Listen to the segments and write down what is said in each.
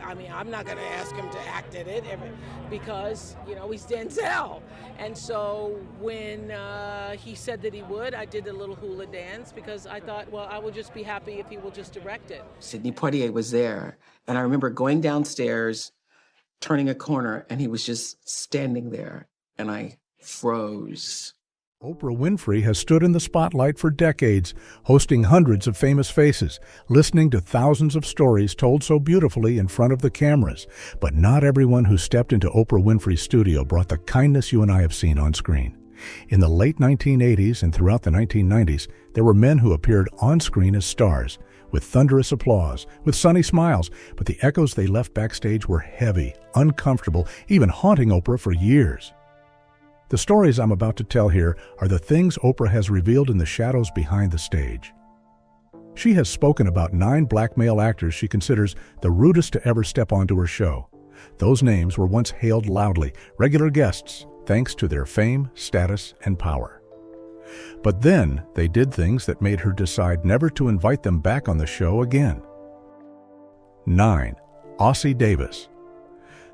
I mean, I'm not going to ask him to act in it because, he's Denzel. And so when he said that he would, I did a little hula dance because I thought, well, I will just be happy if he will just direct it. Sidney Poitier was there. And I remember going downstairs, turning a corner, and he was just standing there. And I froze. Oprah Winfrey has stood in the spotlight for decades, hosting hundreds of famous faces, listening to thousands of stories told so beautifully in front of the cameras. But not everyone who stepped into Oprah Winfrey's studio brought the kindness you and I have seen on screen. In the late 1980s and throughout the 1990s, there were men who appeared on screen as stars, with thunderous applause, with sunny smiles, but the echoes they left backstage were heavy, uncomfortable, even haunting Oprah for years. The stories I'm about to tell here are the things Oprah has revealed in the shadows behind the stage. She has spoken about 9 black male actors she considers the rudest to ever step onto her show. Those names were once hailed loudly, regular guests, thanks to their fame, status, and power. But then they did things that made her decide never to invite them back on the show again. 9. Ossie Davis.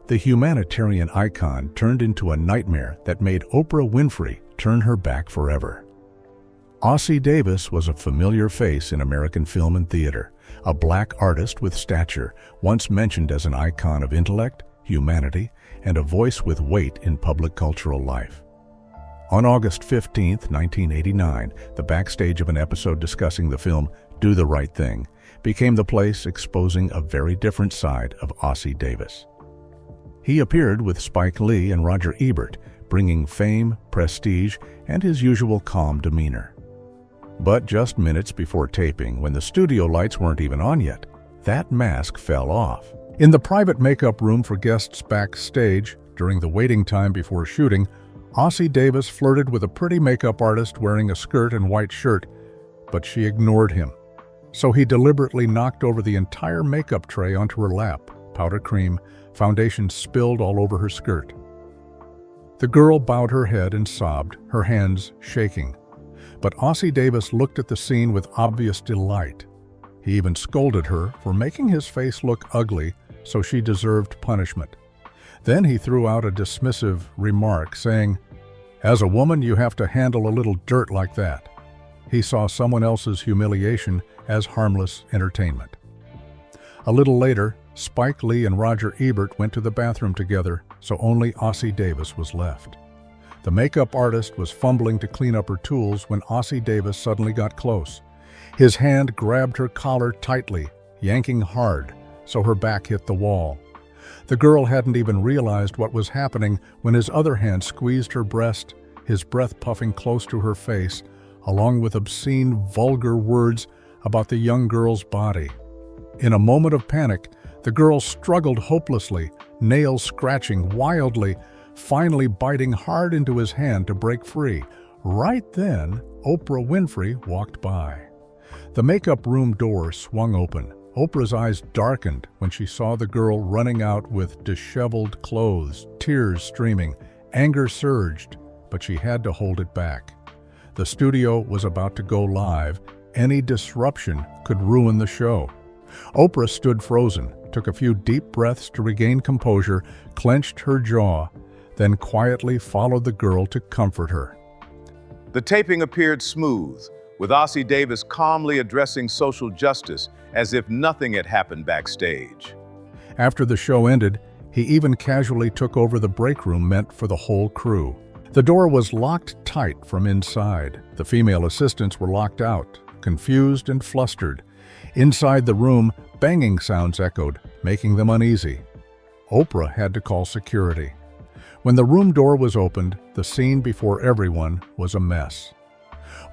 The humanitarian icon turned into a nightmare that made Oprah Winfrey turn her back forever. Ossie Davis was a familiar face in American film and theater, a black artist with stature, once mentioned as an icon of intellect, humanity, and a voice with weight in public cultural life. On August 15, 1989, the backstage of an episode discussing the film Do the Right Thing became the place exposing a very different side of Ossie Davis. He appeared with Spike Lee and Roger Ebert, bringing fame, prestige, and his usual calm demeanor. But just minutes before taping, when the studio lights weren't even on yet, that mask fell off. In the private makeup room for guests backstage, during the waiting time before shooting, Ossie Davis flirted with a pretty makeup artist wearing a skirt and white shirt, but she ignored him. So he deliberately knocked over the entire makeup tray onto her lap, powder cream, foundation spilled all over her skirt. The girl bowed her head and sobbed, her hands shaking. But Ossie Davis looked at the scene with obvious delight. He even scolded her for making his face look ugly, so she deserved punishment. Then he threw out a dismissive remark, saying, "As a woman, you have to handle a little dirt like that." He saw someone else's humiliation as harmless entertainment. A little later, Spike Lee and Roger Ebert went to the bathroom together, so only Ossie Davis was left. The makeup artist was fumbling to clean up her tools when Ossie Davis suddenly got close. His hand grabbed her collar tightly, yanking hard, so her back hit the wall. The girl hadn't even realized what was happening when his other hand squeezed her breast, his breath puffing close to her face, along with obscene, vulgar words about the young girl's body. In a moment of panic, the girl struggled hopelessly, nails scratching wildly, finally biting hard into his hand to break free. Right then, Oprah Winfrey walked by. The makeup room door swung open. Oprah's eyes darkened when she saw the girl running out with disheveled clothes, tears streaming. Anger surged, but she had to hold it back. The studio was about to go live. Any disruption could ruin the show. Oprah stood frozen, took a few deep breaths to regain composure, clenched her jaw, then quietly followed the girl to comfort her. The taping appeared smooth, with Ossie Davis calmly addressing social justice as if nothing had happened backstage. After the show ended, he even casually took over the break room meant for the whole crew. The door was locked tight from inside. The female assistants were locked out, confused and flustered. Inside the room, banging sounds echoed, making them uneasy. Oprah had to call security. When the room door was opened, the scene before everyone was a mess.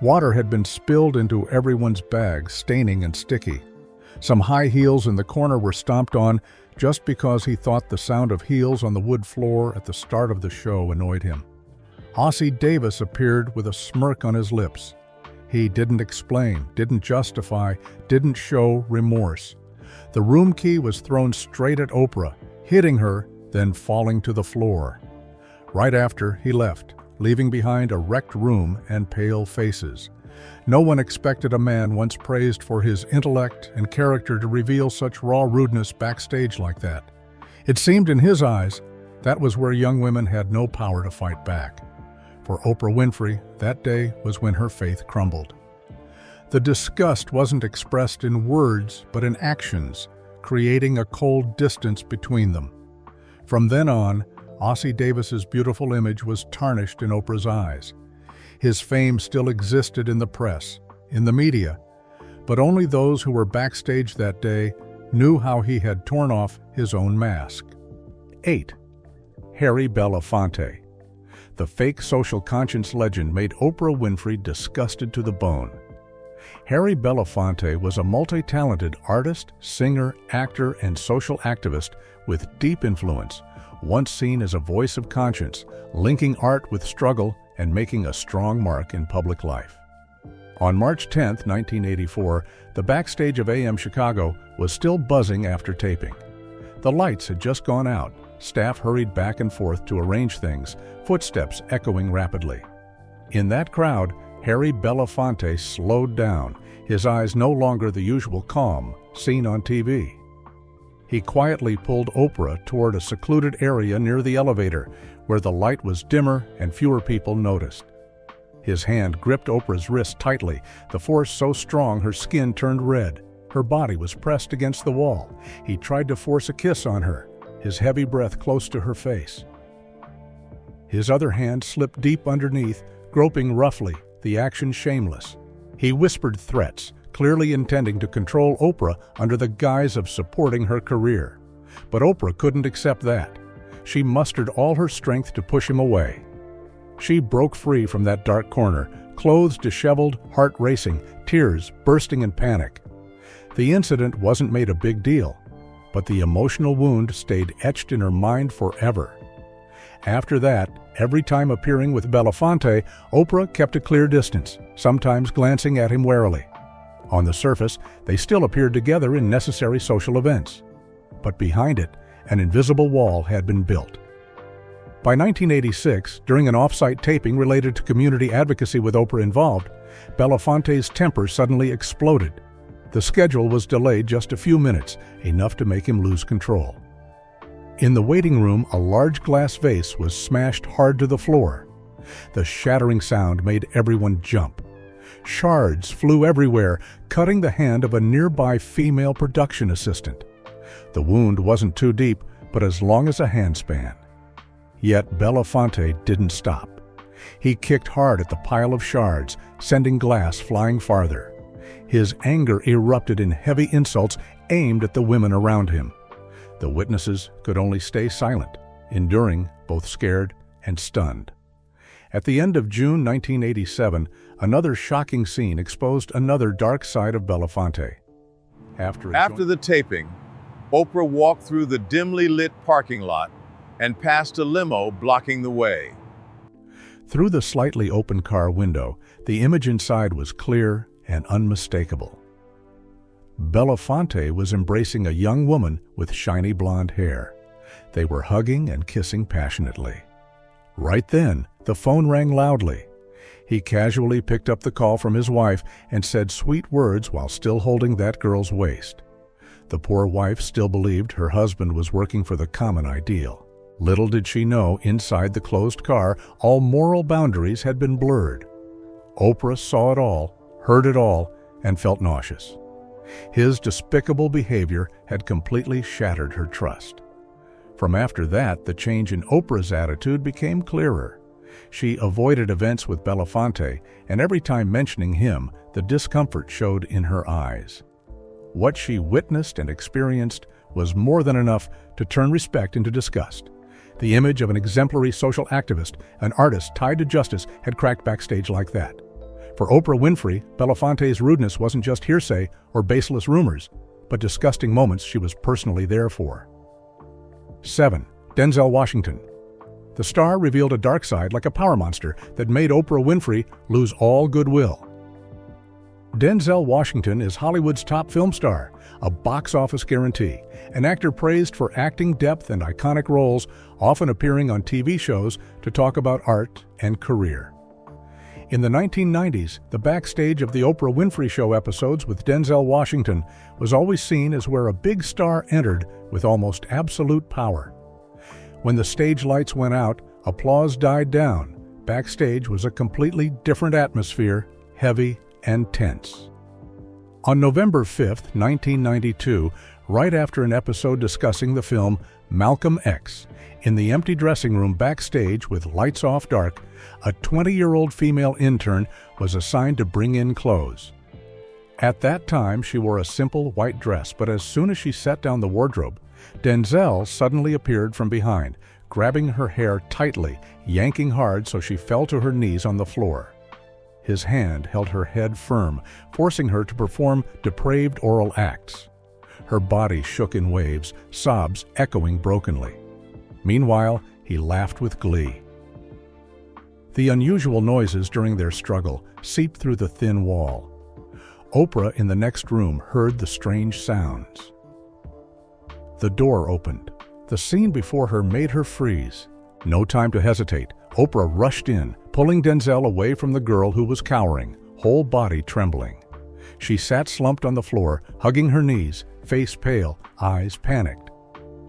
Water had been spilled into everyone's bag, staining and sticky. Some high heels in the corner were stomped on just because he thought the sound of heels on the wood floor at the start of the show annoyed him. Ossie Davis appeared with a smirk on his lips. He didn't explain, didn't justify, didn't show remorse. The room key was thrown straight at Oprah, hitting her, then falling to the floor. Right after, he left, leaving behind a wrecked room and pale faces. No one expected a man once praised for his intellect and character to reveal such raw rudeness backstage like that. It seemed in his eyes that was where young women had no power to fight back. For Oprah Winfrey, that day was when her faith crumbled. The disgust wasn't expressed in words, but in actions, creating a cold distance between them. From then on, Ossie Davis's beautiful image was tarnished in Oprah's eyes. His fame still existed in the press, in the media, but only those who were backstage that day knew how he had torn off his own mask. 8. Harry Belafonte. The fake social conscience legend made Oprah Winfrey disgusted to the bone. Harry Belafonte was a multi-talented artist, singer, actor, and social activist with deep influence, once seen as a voice of conscience, linking art with struggle and making a strong mark in public life. On March 10, 1984, the backstage of AM Chicago was still buzzing after taping. The lights had just gone out. Staff hurried back and forth to arrange things, footsteps echoing rapidly. In that crowd, Harry Belafonte slowed down, his eyes no longer the usual calm seen on TV. He quietly pulled Oprah toward a secluded area near the elevator, where the light was dimmer and fewer people noticed. His hand gripped Oprah's wrist tightly, the force so strong her skin turned red. Her body was pressed against the wall. He tried to force a kiss on her, his heavy breath close to her face. His other hand slipped deep underneath, groping roughly, the action shameless. He whispered threats, clearly intending to control Oprah under the guise of supporting her career. But Oprah couldn't accept that. She mustered all her strength to push him away. She broke free from that dark corner, clothes disheveled, heart racing, tears bursting in panic. The incident wasn't made a big deal, but the emotional wound stayed etched in her mind forever. After that, every time appearing with Belafonte, Oprah kept a clear distance, sometimes glancing at him warily. On the surface, they still appeared together in necessary social events. But behind it, an invisible wall had been built. By 1986, during an off-site taping related to community advocacy with Oprah involved, Belafonte's temper suddenly exploded. The schedule was delayed just a few minutes, enough to make him lose control. In the waiting room, a large glass vase was smashed hard to the floor. The shattering sound made everyone jump. Shards flew everywhere, cutting the hand of a nearby female production assistant. The wound wasn't too deep, but as long as a handspan. Yet Belafonte didn't stop. He kicked hard at the pile of shards, sending glass flying farther. His anger erupted in heavy insults aimed at the women around him. The witnesses could only stay silent, enduring both scared and stunned. At the end of June 1987, another shocking scene exposed another dark side of Belafonte. After the taping, Oprah walked through the dimly lit parking lot and past a limo blocking the way. Through the slightly open car window, the image inside was clear and unmistakable. Belafonte was embracing a young woman with shiny blonde hair. They were hugging and kissing passionately. Right then, the phone rang loudly. He casually picked up the call from his wife and said sweet words while still holding that girl's waist. The poor wife still believed her husband was working for the common ideal. Little did she know, inside the closed car, all moral boundaries had been blurred. Oprah saw it all, heard it all, and felt nauseous. His despicable behavior had completely shattered her trust. From after that, the change in Oprah's attitude became clearer. She avoided events with Belafonte, and every time mentioning him, the discomfort showed in her eyes. What she witnessed and experienced was more than enough to turn respect into disgust. The image of an exemplary social activist, an artist tied to justice, had cracked backstage like that. For Oprah Winfrey, Belafonte's rudeness wasn't just hearsay or baseless rumors, but disgusting moments she was personally there for. 7. Denzel Washington. The star revealed a dark side like a power monster that made Oprah Winfrey lose all goodwill. Denzel Washington is Hollywood's top film star, a box office guarantee, an actor praised for acting depth and iconic roles, often appearing on TV shows to talk about art and career. In the 1990s, the backstage of the Oprah Winfrey Show episodes with Denzel Washington was always seen as where a big star entered with almost absolute power. When the stage lights went out, applause died down. Backstage was a completely different atmosphere, heavy and tense. On November 5, 1992, right after an episode discussing the film Malcolm X, in the empty dressing room backstage with lights off dark, a 20-year-old female intern was assigned to bring in clothes. At that time, she wore a simple white dress, but as soon as she set down the wardrobe, Denzel suddenly appeared from behind, grabbing her hair tightly, yanking hard so she fell to her knees on the floor. His hand held her head firm, forcing her to perform depraved oral acts. Her body shook in waves, sobs echoing brokenly. Meanwhile, he laughed with glee. The unusual noises during their struggle seeped through the thin wall. Oprah in the next room heard the strange sounds. The door opened. The scene before her made her freeze. No time to hesitate. Oprah rushed in, pulling Denzel away from the girl who was cowering, whole body trembling. She sat slumped on the floor, hugging her knees, face pale, eyes panicked.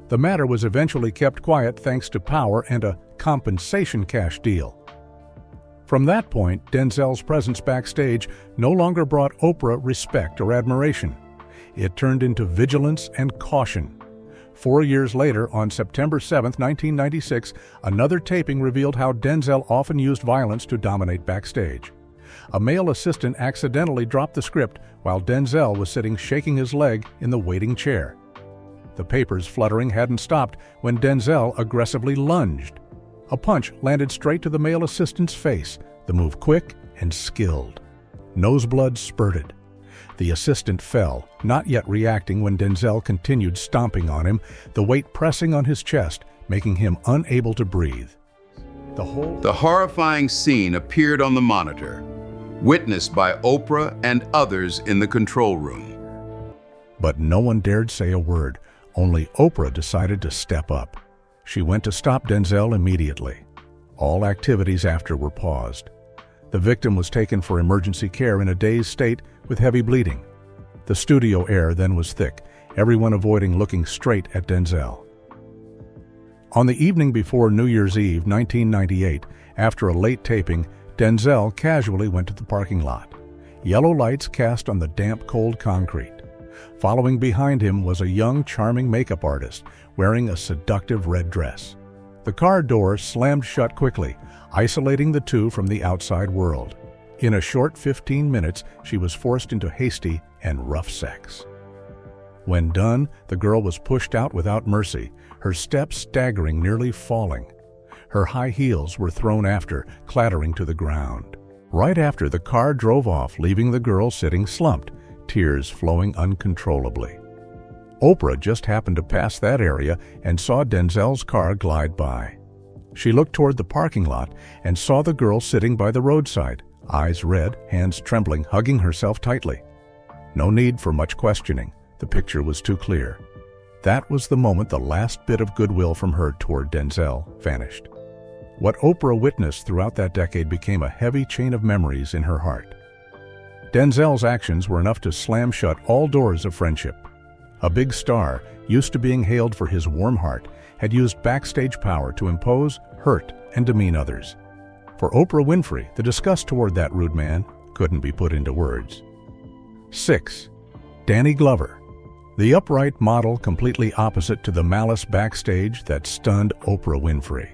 The matter was eventually kept quiet thanks to power and a compensation cash deal. From that point, Denzel's presence backstage no longer brought Oprah respect or admiration. It turned into vigilance and caution. 4 years later, on September 7, 1996, another taping revealed how Denzel often used violence to dominate backstage. A male assistant accidentally dropped the script while Denzel was sitting shaking his leg in the waiting chair. The paper's fluttering hadn't stopped when Denzel aggressively lunged. A punch landed straight to the male assistant's face, the move quick and skilled. Noseblood spurted. The assistant fell, not yet reacting when Denzel continued stomping on him, the weight pressing on his chest, making him unable to breathe. The horrifying scene appeared on the monitor, witnessed by Oprah and others in the control room. But no one dared say a word. Only Oprah decided to step up. She went to stop Denzel immediately. All activities after were paused. The victim was taken for emergency care in a dazed state with heavy bleeding. The studio air then was thick, everyone avoiding looking straight at Denzel. On the evening before New Year's Eve, 1998, after a late taping, Denzel casually went to the parking lot. Yellow lights cast on the damp, cold concrete. Following behind him was a young, charming makeup artist wearing a seductive red dress. The car door slammed shut quickly, isolating the two from the outside world. In a short 15 minutes, she was forced into hasty and rough sex. When done, the girl was pushed out without mercy, her steps staggering, nearly falling. Her high heels were thrown after, clattering to the ground. Right after, the car drove off, leaving the girl sitting slumped, tears flowing uncontrollably. Oprah just happened to pass that area and saw Denzel's car glide by. She looked toward the parking lot and saw the girl sitting by the roadside, eyes red, hands trembling, hugging herself tightly. No need for much questioning. The picture was too clear. That was the moment the last bit of goodwill from her toward Denzel vanished. What Oprah witnessed throughout that decade became a heavy chain of memories in her heart. Denzel's actions were enough to slam shut all doors of friendship. A big star, used to being hailed for his warm heart, had used backstage power to impose, hurt, and demean others. For Oprah Winfrey, the disgust toward that rude man couldn't be put into words. 6. Danny Glover. The upright model completely opposite to the malice backstage that stunned Oprah Winfrey.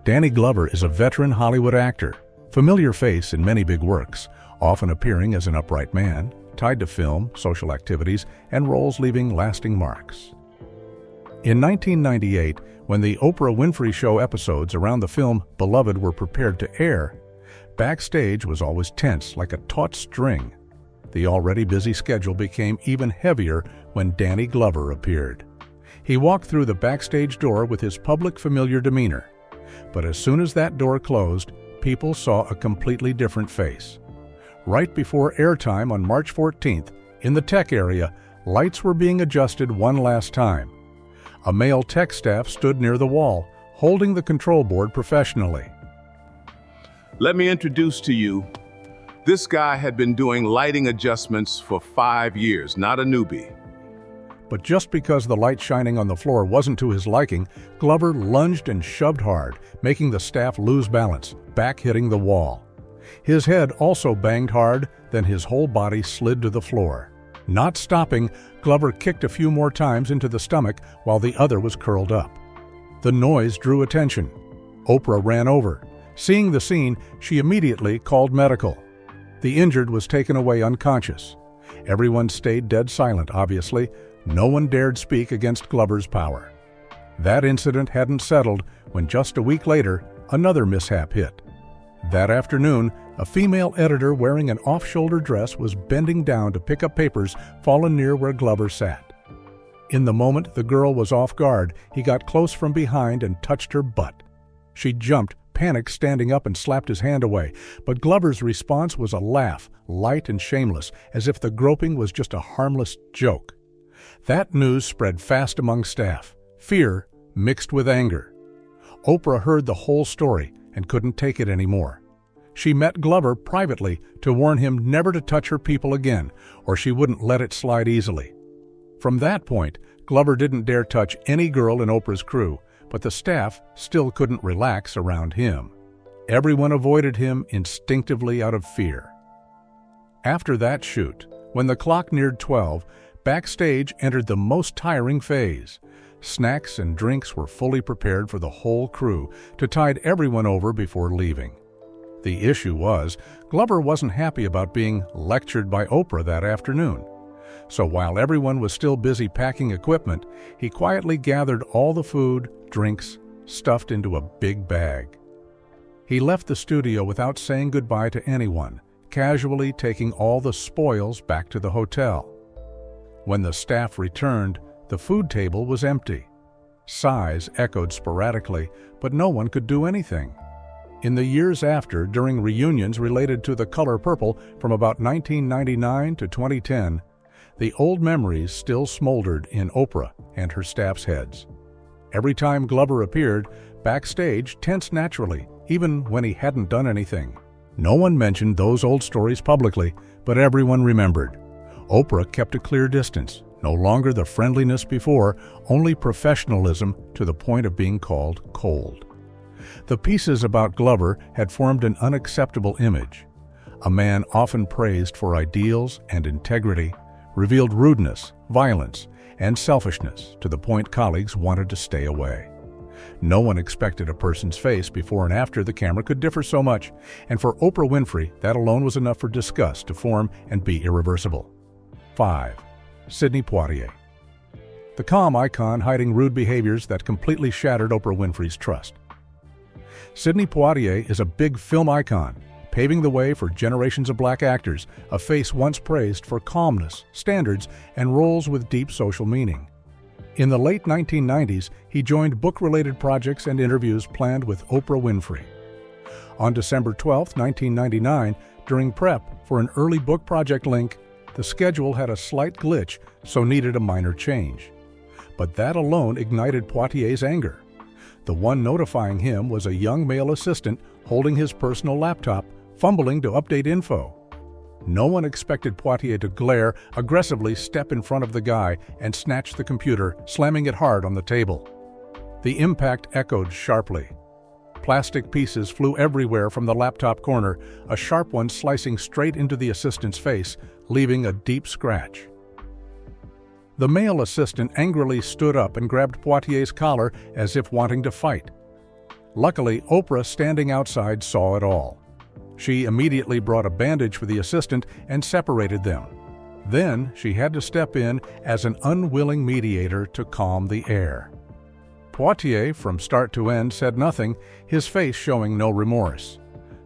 Danny Glover is a veteran Hollywood actor, familiar face in many big works, often appearing as an upright man, tied to film, social activities, and roles leaving lasting marks. In 1998, when the Oprah Winfrey Show episodes around the film Beloved were prepared to air, backstage was always tense like a taut string. The already busy schedule became even heavier when Danny Glover appeared. He walked through the backstage door with his public familiar demeanor. But as soon as that door closed, people saw a completely different face. Right before airtime on March 14th, in the tech area, lights were being adjusted one last time. A male tech staff stood near the wall, holding the control board professionally. Let me introduce to you, this guy had been doing lighting adjustments for 5 years, not a newbie. But just because the light shining on the floor wasn't to his liking, Glover lunged and shoved hard, making the staff lose balance, back hitting the wall. His head also banged hard, then his whole body slid to the floor. Not stopping, Glover kicked a few more times into the stomach while the other was curled up. The noise drew attention. Oprah ran over. Seeing the scene, she immediately called medical. The injured was taken away unconscious. Everyone stayed dead silent, obviously. No one dared speak against Glover's power. That incident hadn't settled when just a week later, another mishap hit. That afternoon, a female editor wearing an off-shoulder dress was bending down to pick up papers fallen near where Glover sat. In the moment the girl was off guard, he got close from behind and touched her butt. She jumped, panicked, standing up and slapped his hand away, but Glover's response was a laugh, light and shameless, as if the groping was just a harmless joke. That news spread fast among staff, fear mixed with anger. Oprah heard the whole story and couldn't take it anymore. She met Glover privately to warn him never to touch her people again, or she wouldn't let it slide easily. From that point, Glover didn't dare touch any girl in Oprah's crew, but the staff still couldn't relax around him. Everyone avoided him instinctively out of fear. After that shoot, when the clock neared 12, backstage entered the most tiring phase. Snacks and drinks were fully prepared for the whole crew to tide everyone over before leaving. The issue was, Glover wasn't happy about being lectured by Oprah that afternoon. So while everyone was still busy packing equipment, he quietly gathered all the food, drinks, stuffed into a big bag. He left the studio without saying goodbye to anyone, casually taking all the spoils back to the hotel. When the staff returned, the food table was empty. Sighs echoed sporadically, but no one could do anything. In the years after, during reunions related to The Color Purple from about 1999 to 2010, the old memories still smoldered in Oprah and her staff's heads. Every time Glover appeared, backstage tensed naturally, even when he hadn't done anything. No one mentioned those old stories publicly, but everyone remembered. Oprah kept a clear distance, no longer the friendliness before, only professionalism to the point of being called cold. The pieces about Glover had formed an unacceptable image. A man often praised for ideals and integrity, revealed rudeness, violence, and selfishness to the point colleagues wanted to stay away. No one expected a person's face before and after the camera could differ so much, and for Oprah Winfrey, that alone was enough for disgust to form and be irreversible. 5. Sidney Poitier. The calm icon hiding rude behaviors that completely shattered Oprah Winfrey's trust. Sidney Poitier is a big film icon, paving the way for generations of black actors, a face once praised for calmness, standards, and roles with deep social meaning. In the late 1990s, he joined book-related projects and interviews planned with Oprah Winfrey. On December 12, 1999, during prep for an early book project link, the schedule had a slight glitch, so needed a minor change. But that alone ignited Poitier's anger. The one notifying him was a young male assistant holding his personal laptop, fumbling to update info. No one expected Poitier to glare, aggressively step in front of the guy, and snatch the computer, slamming it hard on the table. The impact echoed sharply. Plastic pieces flew everywhere from the laptop corner, a sharp one slicing straight into the assistant's face, leaving a deep scratch. The male assistant angrily stood up and grabbed Poitier's collar as if wanting to fight. Luckily, Oprah, standing outside, saw it all. She immediately brought a bandage for the assistant and separated them. Then she had to step in as an unwilling mediator to calm the air. Poitier, from start to end, said nothing, his face showing no remorse.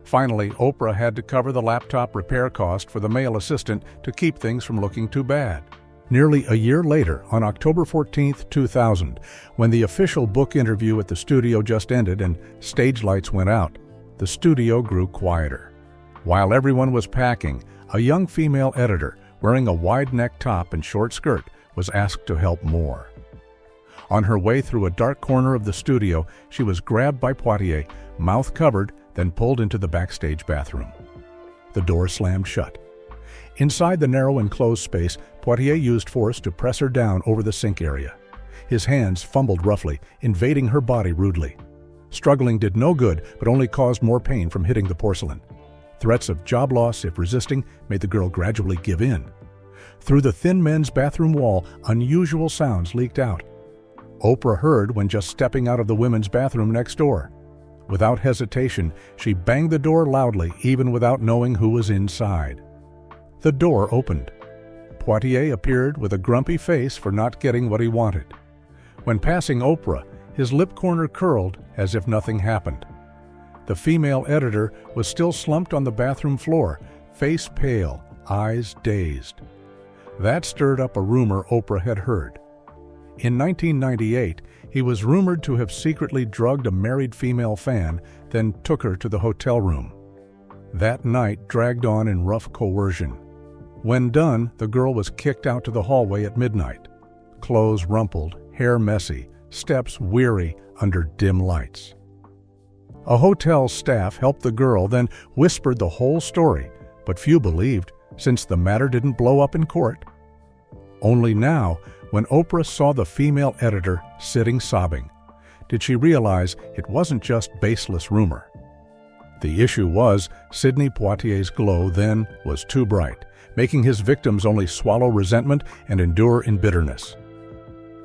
Finally, Oprah had to cover the laptop repair cost for the male assistant to keep things from looking too bad. Nearly a year later, on October 14, 2000, when the official book interview at the studio just ended and stage lights went out, the studio grew quieter. While everyone was packing, a young female editor, wearing a wide-neck top and short skirt, was asked to help more. On her way through a dark corner of the studio, she was grabbed by Poitier, mouth covered, then pulled into the backstage bathroom. The door slammed shut. Inside the narrow enclosed space, Poitier used force to press her down over the sink area. His hands fumbled roughly, invading her body rudely. Struggling did no good, but only caused more pain from hitting the porcelain. Threats of job loss if resisting made the girl gradually give in. Through the thin men's bathroom wall, unusual sounds leaked out. Oprah heard when just stepping out of the women's bathroom next door. Without hesitation, she banged the door loudly, even without knowing who was inside. The door opened. Poitier appeared with a grumpy face for not getting what he wanted. When passing Oprah, his lip corner curled as if nothing happened. The female editor was still slumped on the bathroom floor, face pale, eyes dazed. That stirred up a rumor Oprah had heard. In 1998, he was rumored to have secretly drugged a married female fan, then took her to the hotel room. That night dragged on in rough coercion. When done, the girl was kicked out to the hallway at midnight. Clothes rumpled, hair messy, steps weary under dim lights. A hotel staff helped the girl, then whispered the whole story, but few believed, since the matter didn't blow up in court. Only now, when Oprah saw the female editor sitting sobbing, did she realize it wasn't just baseless rumor. The issue was Sidney Poitier's glow then was too bright, making his victims only swallow resentment and endure in bitterness.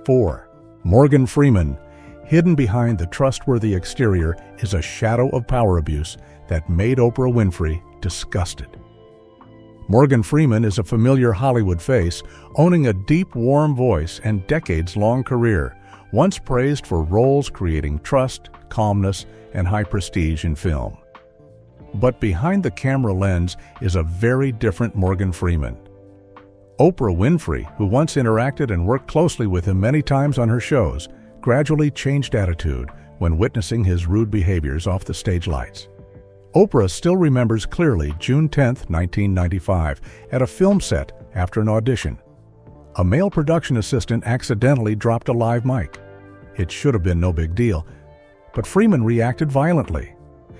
4. Morgan Freeman. Hidden behind the trustworthy exterior is a shadow of power abuse that made Oprah Winfrey disgusted. Morgan Freeman is a familiar Hollywood face, owning a deep, warm voice and decades-long career, once praised for roles creating trust, calmness, and high prestige in film. But behind the camera lens is a very different Morgan Freeman. Oprah Winfrey, who once interacted and worked closely with him many times on her shows, gradually changed attitude when witnessing his rude behaviors off the stage lights. Oprah still remembers clearly June 10, 1995, at a film set after an audition. A male production assistant accidentally dropped a live mic. It should have been no big deal, but Freeman reacted violently.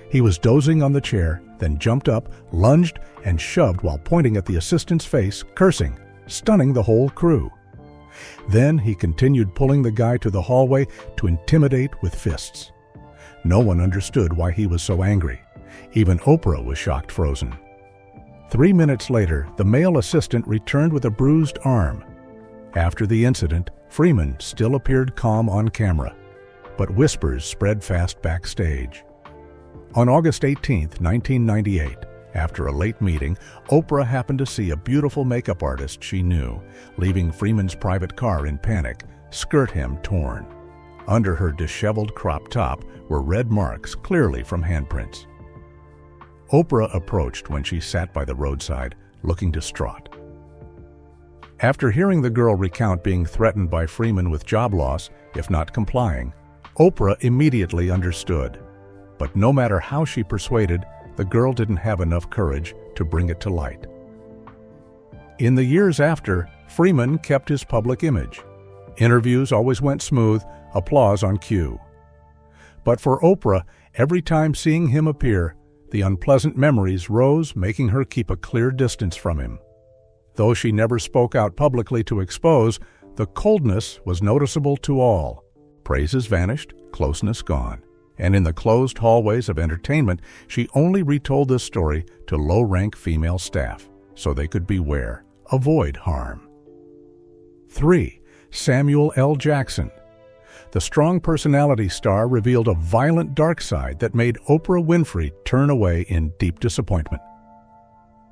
He was dozing on the chair, then jumped up, lunged, and shoved while pointing at the assistant's face, cursing, stunning the whole crew. Then he continued pulling the guy to the hallway to intimidate with fists. No one understood why he was so angry. Even Oprah was shocked frozen. 3 minutes later, the male assistant returned with a bruised arm. After the incident, Freeman still appeared calm on camera, but whispers spread fast backstage. On August 18, 1998, after a late meeting, Oprah happened to see a beautiful makeup artist she knew, leaving Freeman's private car in panic, skirt hem torn. Under her disheveled crop top were red marks, clearly from handprints. Oprah approached when she sat by the roadside, looking distraught. After hearing the girl recount being threatened by Freeman with job loss, if not complying, Oprah immediately understood. But no matter how she persuaded, the girl didn't have enough courage to bring it to light. In the years after, Freeman kept his public image. Interviews always went smooth, applause on cue. But for Oprah, every time seeing him appear, the unpleasant memories rose, making her keep a clear distance from him. Though she never spoke out publicly to expose, the coldness was noticeable to all. Praises vanished, closeness gone. And in the closed hallways of entertainment, she only retold this story to low-rank female staff, so they could beware, avoid harm. 3. Samuel L. Jackson. The strong personality star revealed a violent dark side that made Oprah Winfrey turn away in deep disappointment.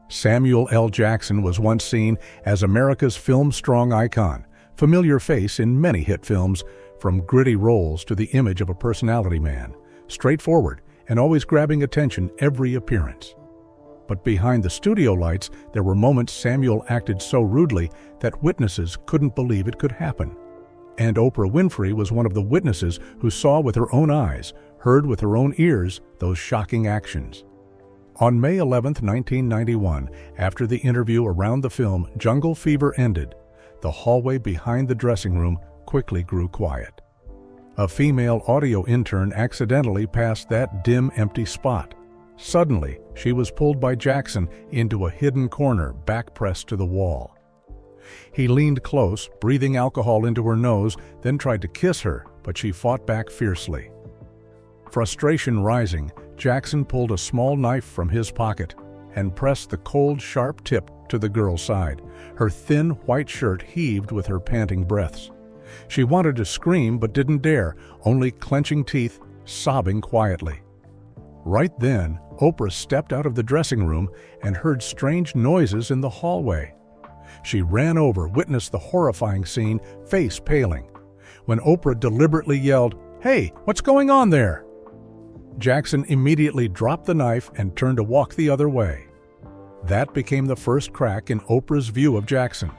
Samuel L. Jackson was once seen as America's film-strong icon, familiar face in many hit films, from gritty roles to the image of a personality man, straightforward and always grabbing attention every appearance. But behind the studio lights, there were moments Samuel acted so rudely that witnesses couldn't believe it could happen. And Oprah Winfrey was one of the witnesses who saw with her own eyes, heard with her own ears, those shocking actions. On May 11, 1991, after the interview around the film Jungle Fever ended, the hallway behind the dressing room quickly grew quiet. A female audio intern accidentally passed that dim, empty spot. Suddenly, she was pulled by Jackson into a hidden corner, back pressed to the wall. He leaned close, breathing alcohol into her nose, then tried to kiss her, but she fought back fiercely. Frustration rising, Jackson pulled a small knife from his pocket and pressed the cold, sharp tip to the girl's side. Her thin, white shirt heaved with her panting breaths. She wanted to scream but didn't dare, only clenching teeth, sobbing quietly. Right then, Oprah stepped out of the dressing room and heard strange noises in the hallway. She ran over, witnessed the horrifying scene, face paling. When Oprah deliberately yelled, "Hey, what's going on there?" Jackson immediately dropped the knife and turned to walk the other way. That became the first crack in Oprah's view of Jackson.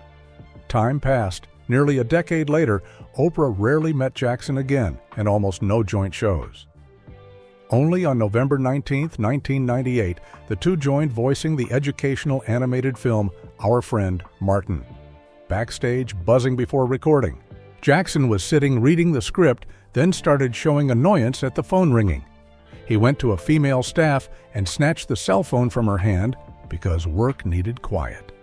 Time passed. Nearly a decade later, Oprah rarely met Jackson again, and almost no joint shows. Only on November 19, 1998, the two joined voicing the educational animated film Our Friend Martin. Backstage, buzzing before recording. Jackson was sitting reading the script, then started showing annoyance at the phone ringing. He went to a female staff and snatched the cell phone from her hand because work needed quiet.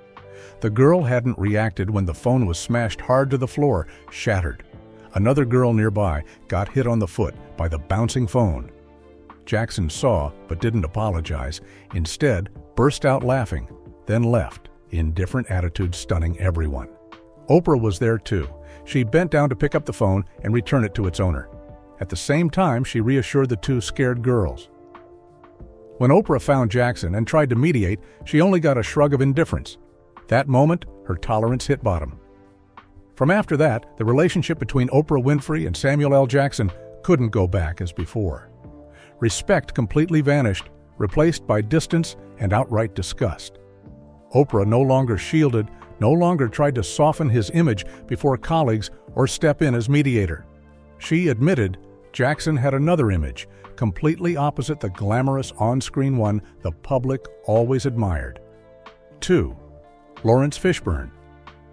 The girl hadn't reacted when the phone was smashed hard to the floor, shattered. Another girl nearby got hit on the foot by the bouncing phone. Jackson saw, but didn't apologize. Instead, burst out laughing, then left, in different attitudes stunning everyone. Oprah was there too. She bent down to pick up the phone and return it to its owner. At the same time, she reassured the two scared girls. When Oprah found Jackson and tried to mediate, she only got a shrug of indifference. That moment, her tolerance hit bottom. From after that, the relationship between Oprah Winfrey and Samuel L. Jackson couldn't go back as before. Respect completely vanished, replaced by distance and outright disgust. Oprah no longer shielded, no longer tried to soften his image before colleagues or step in as mediator. She admitted Jackson had another image, completely opposite the glamorous on-screen one the public always admired. 2. Lawrence Fishburne.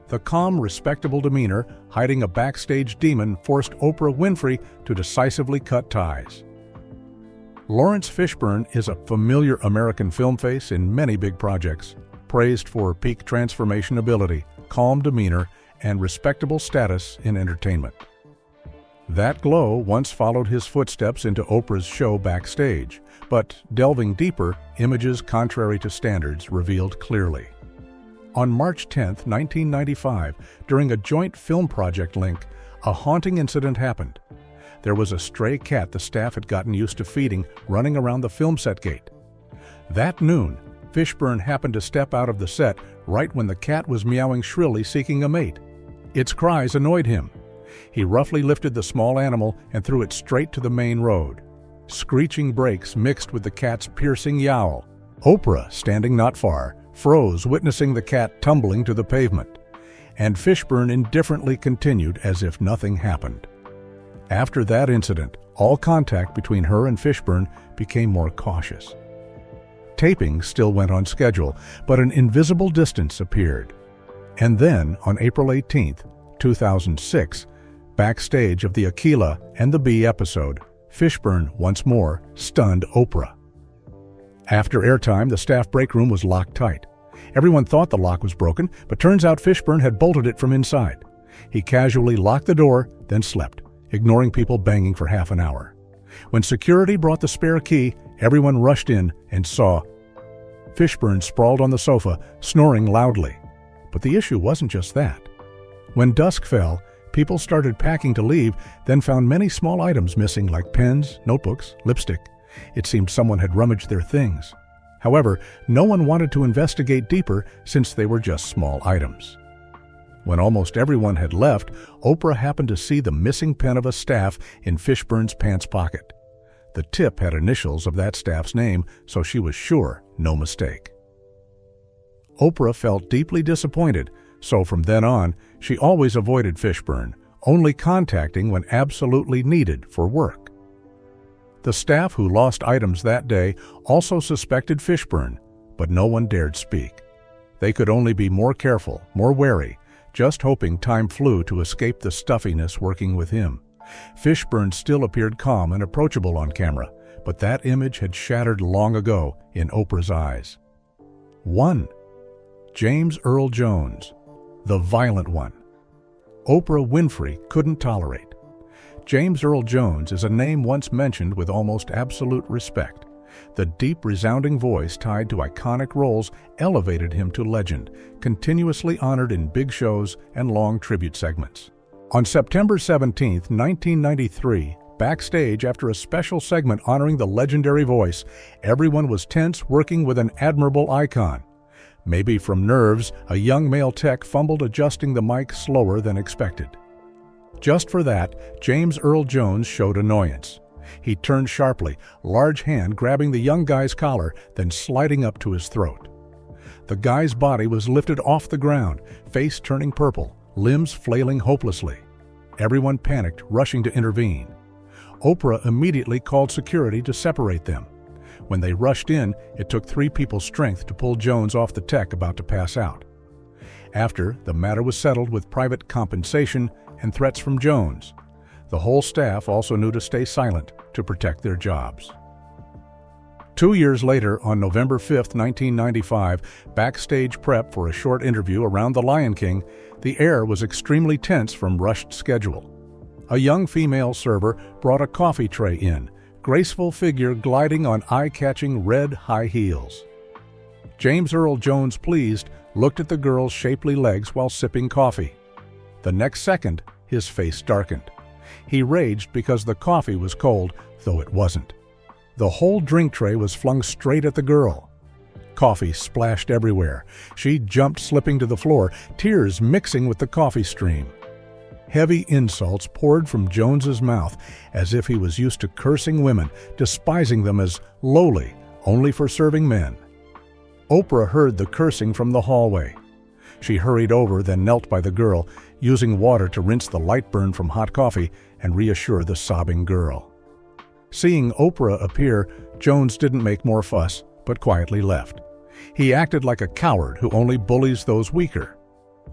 The calm, respectable demeanor, hiding a backstage demon, forced Oprah Winfrey to decisively cut ties. Lawrence Fishburne is a familiar American film face in many big projects, praised for peak transformation ability, calm demeanor, and respectable status in entertainment. That glow once followed his footsteps into Oprah's show Backstage, but delving deeper, images contrary to standards revealed clearly. On March 10, 1995, during a joint film project link, a haunting incident happened. There was a stray cat the staff had gotten used to feeding running around the film set gate. That noon, Fishburne happened to step out of the set right when the cat was meowing shrilly seeking a mate. Its cries annoyed him. He roughly lifted the small animal and threw it straight to the main road. Screeching brakes mixed with the cat's piercing yowl. Oprah, standing not far, froze, witnessing the cat tumbling to the pavement. And Fishburne indifferently continued as if nothing happened. After that incident, all contact between her and Fishburne became more cautious. Taping still went on schedule, but an invisible distance appeared. And then, on April 18, 2006, backstage of the Aquila and the Bee episode, Fishburne once more stunned Oprah. After airtime, the staff break room was locked tight. Everyone thought the lock was broken, but turns out Fishburne had bolted it from inside. He casually locked the door, then slept, ignoring people banging for half an hour. When security brought the spare key, everyone rushed in and saw Fishburne sprawled on the sofa, snoring loudly. But the issue wasn't just that. When dusk fell, people started packing to leave, then found many small items missing like pens, notebooks, lipstick. It seemed someone had rummaged their things. However, no one wanted to investigate deeper since they were just small items. When almost everyone had left, Oprah happened to see the missing pen of a staff in Fishburne's pants pocket. The tip had initials of that staff's name, so she was sure, no mistake. Oprah felt deeply disappointed, so from then on, she always avoided Fishburne, only contacting when absolutely needed for work. The staff who lost items that day also suspected Fishburne, but no one dared speak. They could only be more careful, more wary, just hoping time flew to escape the stuffiness working with him. Fishburne still appeared calm and approachable on camera, but that image had shattered long ago in Oprah's eyes. 1. James Earl Jones, the violent one. Oprah Winfrey couldn't tolerate. James Earl Jones is a name once mentioned with almost absolute respect. The deep, resounding voice tied to iconic roles elevated him to legend, continuously honored in big shows and long tribute segments. On September 17, 1993, backstage after a special segment honoring the legendary voice, everyone was tense working with an admirable icon. Maybe from nerves, a young male tech fumbled adjusting the mic slower than expected. Just for that, James Earl Jones showed annoyance. He turned sharply, large hand grabbing the young guy's collar, then sliding up to his throat. The guy's body was lifted off the ground, face turning purple, limbs flailing hopelessly. Everyone panicked, rushing to intervene. Oprah immediately called security to separate them. When they rushed in, it took 3 people's strength to pull Jones off the tech about to pass out. After, the matter was settled with private compensation and threats from Jones. The whole staff also knew to stay silent to protect their jobs. 2 years later, on November 5, 1995, backstage prep for a short interview around The Lion King, the air was extremely tense from rushed schedule. A young female server brought a coffee tray in, graceful figure gliding on eye-catching red high heels. James Earl Jones, pleased, looked at the girl's shapely legs while sipping coffee. The next second, his face darkened. He raged because the coffee was cold, though it wasn't. The whole drink tray was flung straight at the girl. Coffee splashed everywhere. She jumped, slipping to the floor, tears mixing with the coffee stream. Heavy insults poured from Jones's mouth as if he was used to cursing women, despising them as lowly, only for serving men. Oprah heard the cursing from the hallway. She hurried over, then knelt by the girl, using water to rinse the light burn from hot coffee and reassure the sobbing girl. Seeing Oprah appear, Jones didn't make more fuss, but quietly left. He acted like a coward who only bullies those weaker.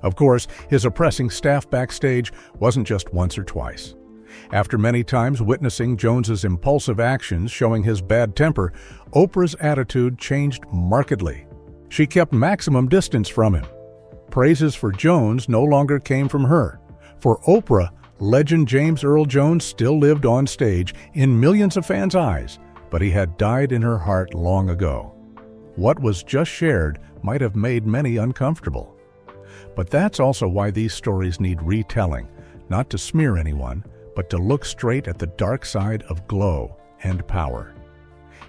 Of course, his oppressing staff backstage wasn't just once or twice. After many times witnessing Jones's impulsive actions showing his bad temper, Oprah's attitude changed markedly. She kept maximum distance from him. Praises for Jones no longer came from her. For Oprah, legend James Earl Jones still lived on stage in millions of fans' eyes, but he had died in her heart long ago. What was just shared might have made many uncomfortable. But that's also why these stories need retelling, not to smear anyone, but to look straight at the dark side of glow and power.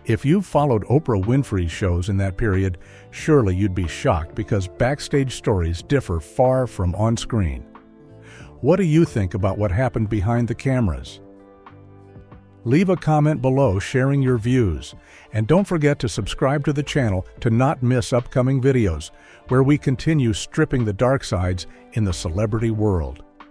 If you've followed Oprah Winfrey's shows in that period, surely you'd be shocked because backstage stories differ far from on-screen. What do you think about what happened behind the cameras? Leave a comment below sharing your views, and don't forget to subscribe to the channel to not miss upcoming videos, where we continue stripping the dark sides in the celebrity world.